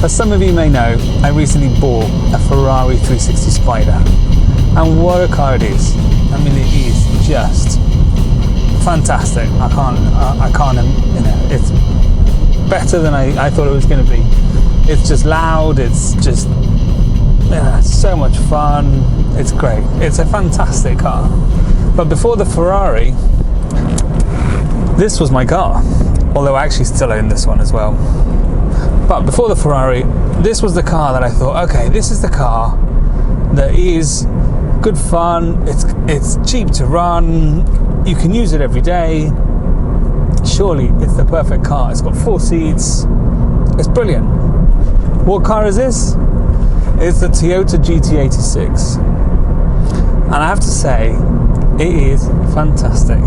As some of you may know, I recently bought a Ferrari 360 Spider, and what a car it is. I mean, it is just fantastic. I can't, you know, it's better than I thought it was going to be. It's just loud, it's just, yeah, so much fun, it's great. It's a fantastic car. But before the Ferrari, this was my car, although I actually still own this one as well. But before the Ferrari, this was the car that I thought, okay, this is the car that is good fun, it's cheap to run, you can use it every day. Surely it's the perfect car. It's got 4 seats, it's brilliant. What car is this? It's the Toyota GT86. And I have to say, it is fantastic.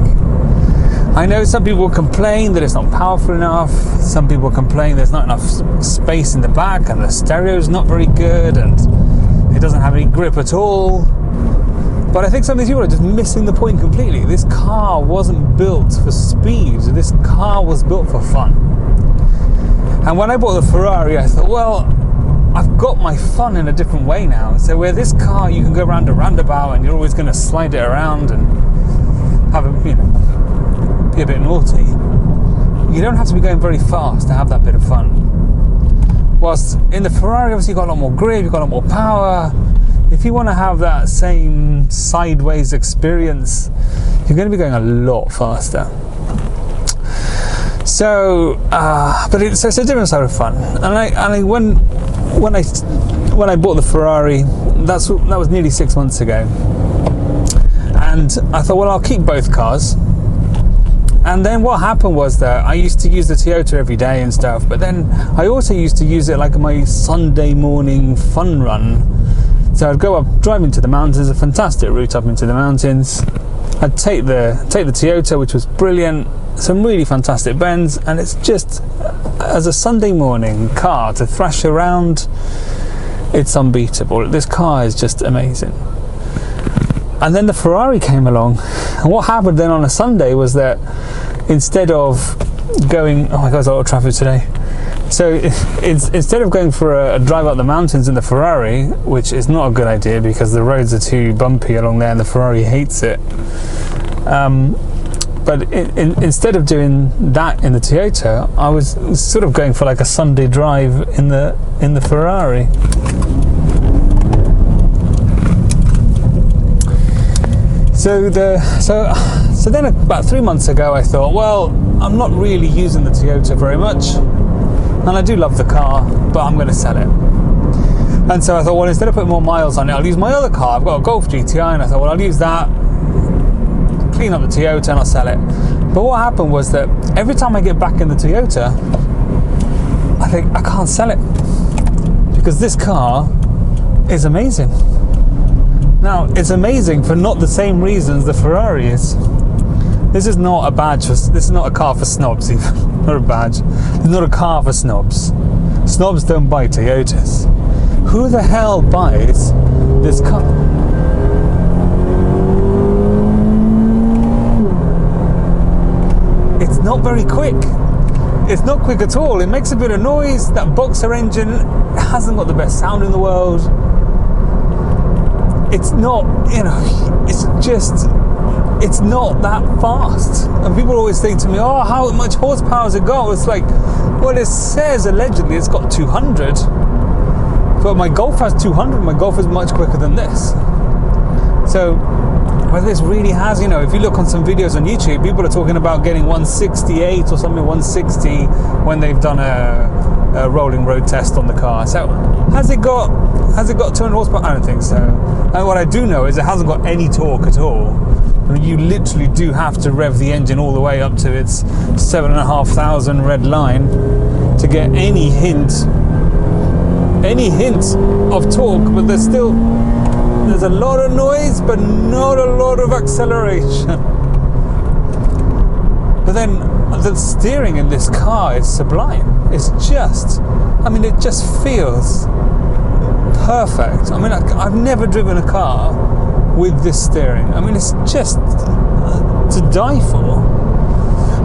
I know some people complain that it's not powerful enough. Some people complain there's not enough space in the back and the stereo's not very good and it doesn't have any grip at all. But I think some of these people are just missing the point completely. This car wasn't built for speed. This car was built for fun. And when I bought the Ferrari, I thought, well, I've got my fun in a different way now. So where this car, you can go around a roundabout and you're always going to slide it around and have a, you know, be a bit naughty. You don't have to be going very fast to have that bit of fun. Whilst in the Ferrari, obviously, you've got a lot more grip, you've got a lot more power. If you want to have that same sideways experience, you're going to be going a lot faster. So, but it's a different side of fun. And when I bought the Ferrari, that was nearly 6 months ago. And I thought, well, I'll keep both cars. And then what happened was that I used to use the Toyota every day and stuff, but then I also used to use it like my Sunday morning fun run. So I'd go up, drive into the mountains, a fantastic route up into the mountains. I'd take the Toyota, which was brilliant, some really fantastic bends, and it's just, as a Sunday morning car to thrash around, it's unbeatable. This car is just amazing. And then the Ferrari came along, and what happened then on a Sunday was that instead of going, oh my god, there's a lot of traffic today. So instead of going for a drive up the mountains in the Ferrari, which is not a good idea because the roads are too bumpy along there and the Ferrari hates it, but instead of doing that in the Toyota, I was sort of going for like a Sunday drive in the Ferrari. So then about 3 months ago I thought, well, I'm not really using the Toyota very much, and I do love the car, but I'm going to sell it. And so I thought, well, instead of putting more miles on it, I'll use my other car. I've got a Golf GTI, and I thought, well, I'll use that, clean up the Toyota, and I'll sell it. But what happened was that every time I get back in the Toyota, I think I can't sell it because this car is amazing. Now, it's amazing for not the same reasons the Ferrari is. This is not a badge. This is not a car for snobs, even. Not a badge. It's not a car for snobs. Snobs don't buy Toyotas. Who the hell buys this car? It's not very quick. It's not quick at all. It makes a bit of noise. That boxer engine hasn't got the best sound in the world. It's not, you know, it's not that fast. And people always say to me, oh, how much horsepower has it got? It's like, well, it says allegedly it's got 200, but my Golf has 200. My Golf is much quicker than this. So whether this really has, you know, if you look on some videos on YouTube, people are talking about getting 168 or something, 160 when they've done a rolling road test on the car. So has it got 200 horsepower? I don't think so. And what I do know is it hasn't got any torque at all. I mean, you literally do have to rev the engine all the way up to its 7,500 red line to get any hint of torque, but there's a lot of noise, but not a lot of acceleration. But then the steering in this car is sublime. It's just, I mean, it just feels perfect. I mean, I've never driven a car with this steering. I mean, it's just to die for.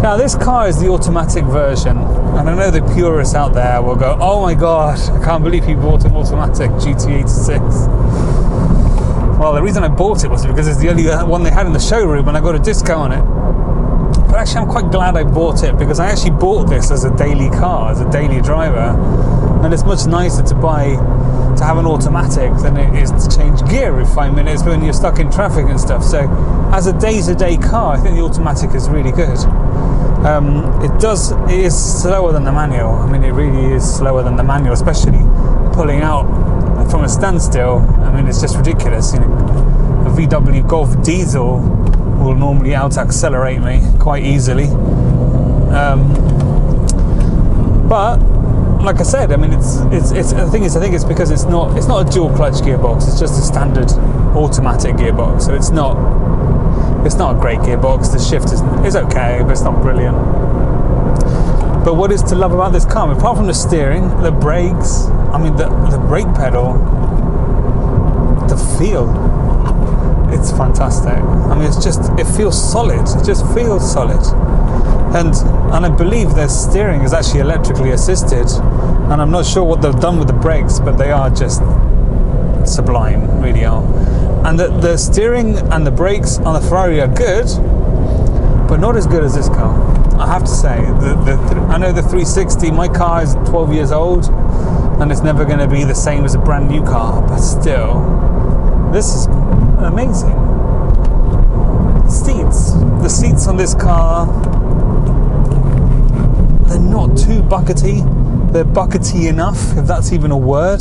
Now this car is the automatic version, and I know the purists out there will go, oh my god, I can't believe he bought an automatic GT86. Well, the reason I bought it was because it's the only one they had in the showroom and I got a discount on it. But actually I'm quite glad I bought it, because I actually bought this as a daily car, as a daily driver, and it's much nicer to have an automatic than it is to change gear every 5 minutes when you're stuck in traffic and stuff. So as a day-to-day car, I think the automatic is really good. It is slower than the manual. I mean, it really is slower than the manual, especially pulling out from a standstill. I mean, it's just ridiculous. You know, a VW Golf diesel will normally out-accelerate me quite easily. But like I said, I mean, it's the thing is, I think it's because it's not a dual clutch gearbox. It's just a standard automatic gearbox. So it's not a great gearbox. The shift is okay, but it's not brilliant. But what is to love about this car? Apart from the steering, the brakes, I mean, the brake pedal, the feel, it's fantastic. I mean, it feels solid. It just feels solid. And I believe their steering is actually electrically assisted, and I'm not sure what they've done with the brakes, but they are just sublime, really are. And the steering and the brakes on the Ferrari are good, but not as good as this car, I have to say. I know the 360, my car is 12 years old, and it's never going to be the same as a brand new car, but still, this is amazing. The seats on this car, they're not too buckety. They're buckety enough, if that's even a word.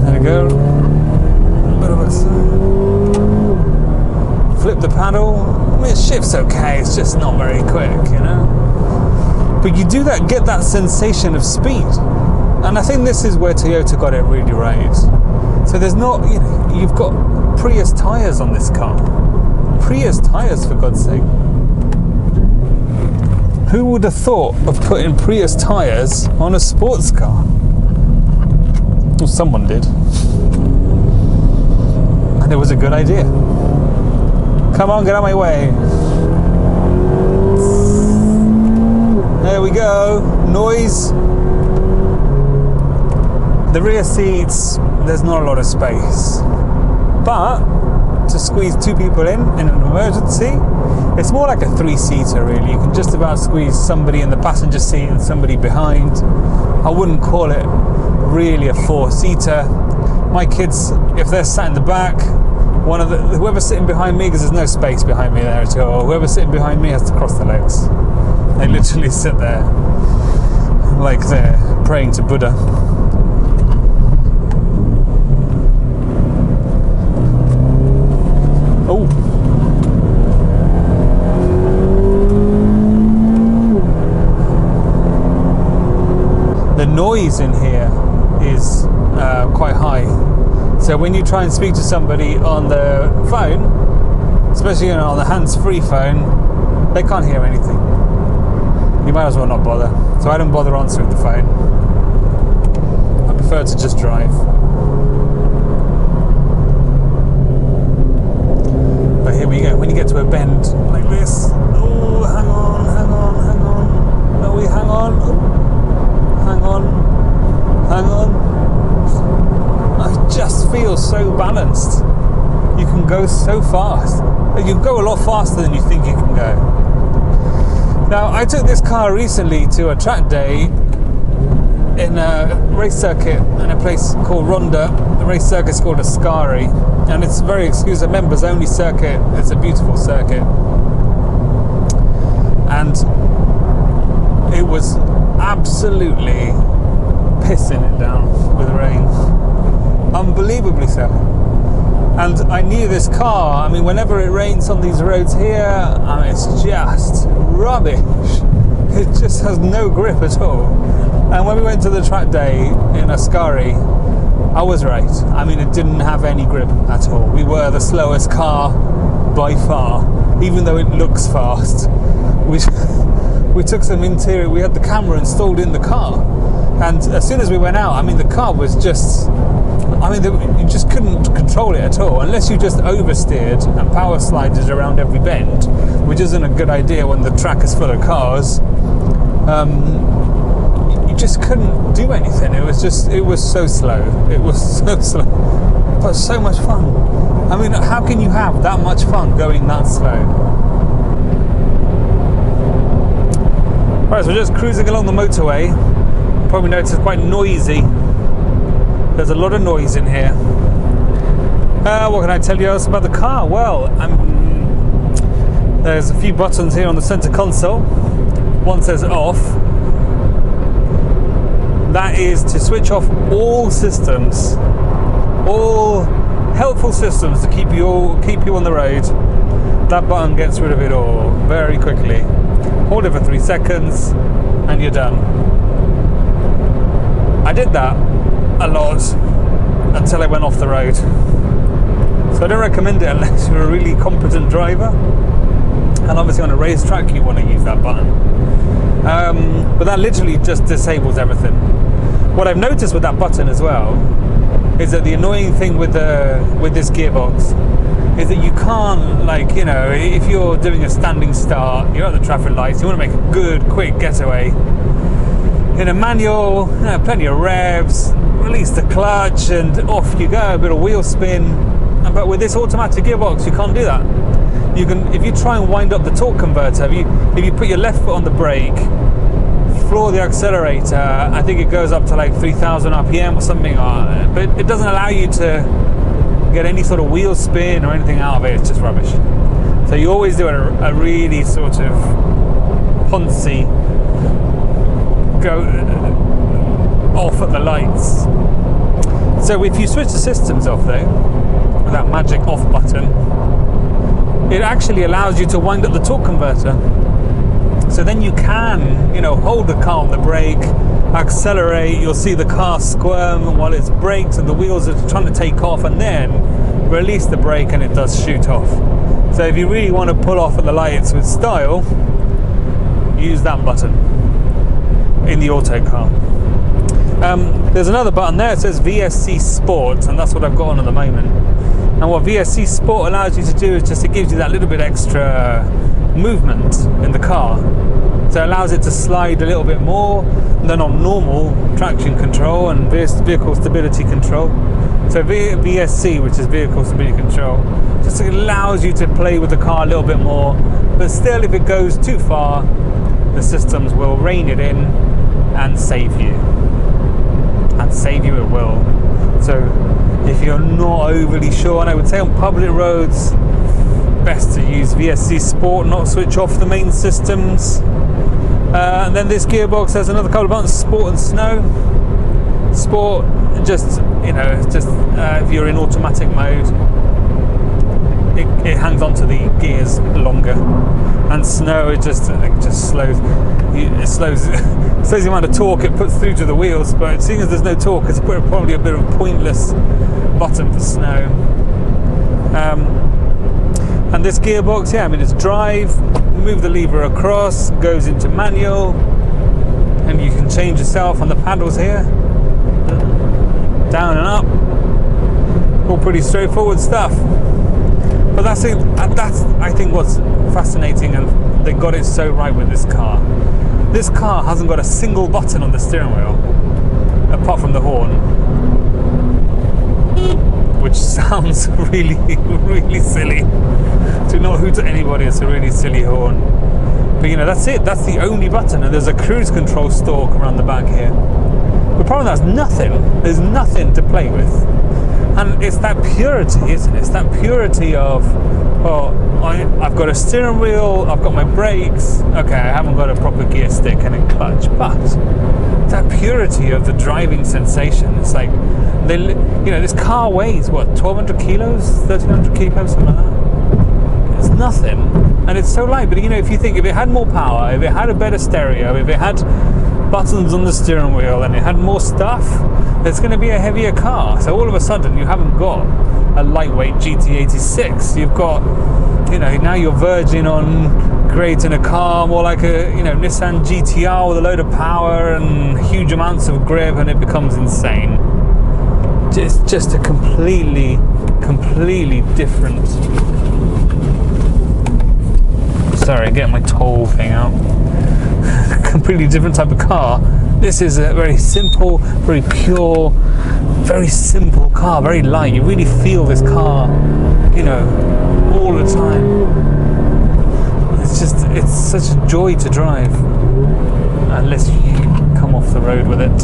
There we go. A bit of a flip the paddle. I mean, it shifts okay. It's just not very quick, you know. But you do get that sensation of speed, and I think this is where Toyota got it really right. So there's not, you know, you've got Prius tyres on this car. Prius tyres, for God's sake. Who would have thought of putting Prius tyres on a sports car? Well, someone did. And it was a good idea. Come on, get out of my way. There we go. Noise. The rear seats, there's not a lot of space. But to squeeze two people in an emergency, it's more like a three-seater really. You can just about squeeze somebody in the passenger seat and somebody behind. I wouldn't call it really a four-seater. My kids, if they're sat in the back, whoever's sitting behind me, because there's no space behind me there at all, whoever's sitting behind me has to cross the legs. They literally sit there like they're praying to Buddha. Oh. The noise in here is quite high. So when you try and speak to somebody on the phone, especially on the hands-free phone, they can't hear anything. You might as well not bother. So I don't bother answering the phone. I prefer to just drive. But here we go. When you get to a bend like this, oh, hang on. No, we hang on. Hang on. I just feel so balanced. You can go so fast. You can go a lot faster than you think you can go. Now, I took this car recently to a track day in a race circuit in a place called Ronda. The race circuit is called Ascari, and it's a very exclusive members only circuit. It's a beautiful circuit, and it was absolutely pissing it down with rain, unbelievably so. And I knew this car, I mean, whenever it rains on these roads here, I mean, it's just rubbish. It just has no grip at all. And when we went to the track day in Ascari, I was right. I mean, it didn't have any grip at all. We were the slowest car by far, even though it looks fast. We took some interior, we had the camera installed in the car. And as soon as we went out, I mean, the car was just, I mean, you just couldn't control control it at all, unless you just oversteered and power slided around every bend, which isn't a good idea when the track is full of cars. You just couldn't do anything. It was so slow. It was so slow, but so much fun. I mean, how can you have that much fun going that slow? Right, so we're just cruising along the motorway. Probably notice it's quite noisy. There's a lot of noise in here. What can I tell you else about the car? Well, there's a few buttons here on the center console. One says off. That is to switch off all systems, all helpful systems to keep you on the road. That button gets rid of it all very quickly. Hold it for 3 seconds and you're done. I did that a lot until I went off the road. So I don't recommend it unless you're a really competent driver. And obviously on a racetrack you want to use that button. But that literally just disables everything. What I've noticed with that button as well is that the annoying thing with this gearbox is that you can't, like, you know, if you're doing a standing start, you're at the traffic lights, you want to make a good, quick getaway. In a manual, plenty of revs, release the clutch, and off you go, a bit of wheel spin. But with this automatic gearbox, you can't do that. You can, if you try and wind up the torque converter, if you put your left foot on the brake, floor the accelerator, I think it goes up to like 3,000 RPM or something, but it doesn't allow you to get any sort of wheel spin or anything out of it. It's just rubbish. So you always do a really sort of poncy go off at the lights. So if you switch the systems off though, with that magic off button, it actually allows you to wind up the torque converter. So then you can, you know, hold the car on the brake, accelerate, you'll see the car squirm while it brakes and the wheels are trying to take off, and then release the brake and it does shoot off. So if you really want to pull off at the lights with style, use that button in the auto car. There's another button there, it says VSC Sport, and that's what I've got on at the moment. And what VSC Sport allows you to do is just, it gives you that little bit extra movement in the car. So it allows it to slide a little bit more than on normal traction control and vehicle stability control. So VSC, which is vehicle stability control, just allows you to play with the car a little bit more, but still if it goes too far, the systems will rein it in and save you. And save you it will. So if you're not overly sure, and I would say on public roads, best to use VSC Sport, not switch off the main systems. And then this gearbox has another couple of buttons, Sport and Snow. Sport, just, you know, just if you're in automatic mode, it hangs on to the gears longer. And Snow, it just slows. It slows the amount of torque it puts through to the wheels. But seeing as there's no torque, it's probably a bit of a pointless button for Snow. And this gearbox, yeah, I mean, it's drive, move the lever across, goes into manual, and you can change yourself on the paddles here, down and up, all pretty straightforward stuff. But that's I think what's fascinating, and they got it so right with this car. This car hasn't got a single button on the steering wheel, apart from the horn, which sounds really, really silly. Do not hoot at anybody, it's a really silly horn. But you know, that's it, that's the only button, and there's a cruise control stalk around the back here. The problem is there's nothing to play with. And it's that purity, isn't it? It's that purity of, oh, I've got a steering wheel, I've got my brakes, okay, I haven't got a proper gear stick and a clutch, but that purity of the driving sensation, it's like, this car weighs, what, 1,200 kilos, 1,300 kilos, something like that? It's nothing, and it's so light. But you know, if you think, if it had more power, if it had a better stereo, if it had buttons on the steering wheel and it had more stuff, it's going to be a heavier car. So all of a sudden you haven't got a lightweight GT86, you've got, you know, now you're verging on creating a car more like a, you know, Nissan GTR with a load of power and huge amounts of grip, and it becomes insane. It's just a completely different. Sorry, getting my toll thing out. Completely different type of car. This is a very simple, very pure, very simple car, very light. You really feel this car, you know, all the time. It's such a joy to drive, unless you come off the road with it.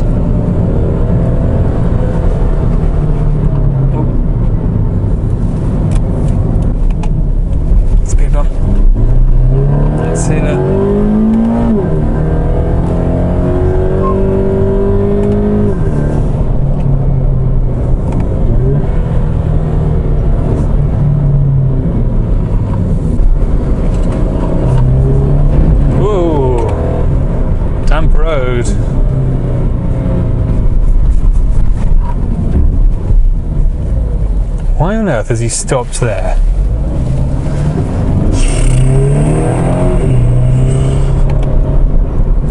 Speed on. Let's see that. Road. Why on earth has he stopped there?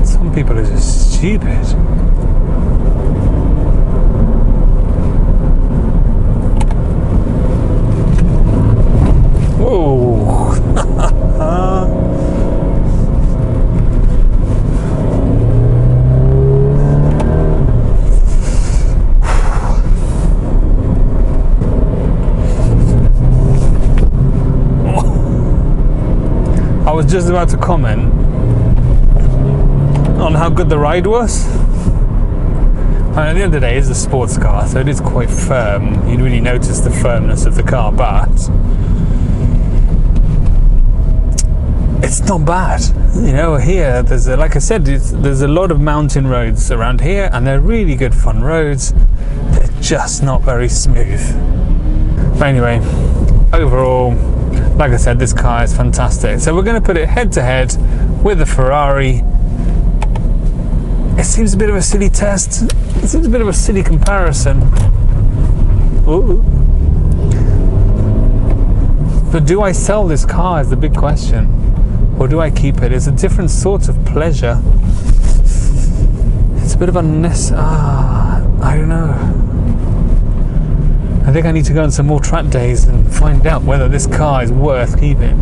Some people are just stupid. Whoa. I was just about to comment on how good the ride was. And at the end of the day, it's a sports car, so it is quite firm. You really notice the firmness of the car, but it's not bad. You know, here, like I said, there's a lot of mountain roads around here, and they're really good fun roads. They're just not very smooth. But anyway, overall, like I said, this car is fantastic. So we're going to put it head to head with the Ferrari. It seems a bit of a silly test. It seems a bit of a silly comparison. Ooh. But do I sell this car is the big question. Or do I keep it? It's a different sort of pleasure. It's a bit of unnecessary. I don't know. I think I need to go on some more track days and find out whether this car is worth keeping.